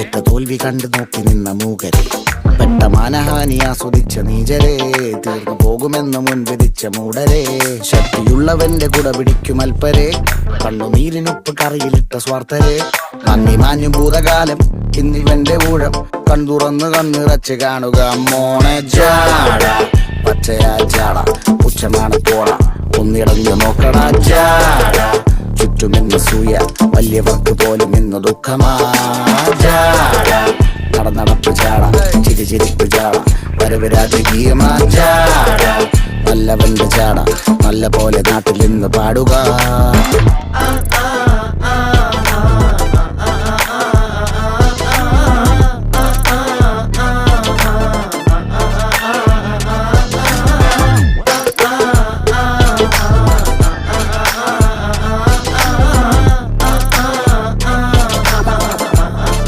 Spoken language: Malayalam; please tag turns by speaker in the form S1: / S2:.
S1: ഏറ്റ തോൽവി കണ്ടു നോക്കി നിന്ന മൂകരെ, പെട്ട മാനഹാനി ആസ്വദിച്ച നീചരെ, തീർന്നു പോകുമെന്ന് മുൻവിധിച്ച മൂടരെ, ശക്തിയുള്ളവന്റെ കുട പിടിക്കും അൽപ്പരെ, കണ്ണുനീരിനുപ്പ് കറിയിലിട്ട സ്വാർത്ഥരെ, നന്ദി മാഞ്ഞു ഭൂതകാലം ഇന്നിവന്റെ ഊഴം, കൺതുറന്ന് കണ്ണിറച്ച് കാണുക മോണെ ജാട, പച്ചയാ ജാട പുച്ഛമാണ് പോണ, ഒന്നിടഞ്ഞു നോക്കണ ജാട, ചുറ്റുമെന്ന് സൂയ വലിയവർക്ക് പോലും ഇന്ന് ദുഃഖമാ ജാട, നടപ്പ് ചാട ചിരിച്ചിരിപ്പ് ചാട, വരവ് രാജകീയമാ ജാട, നല്ലവന്റെ ചാട നല്ല പോലെ നാട്ടിൽ നിന്ന് പാടുക.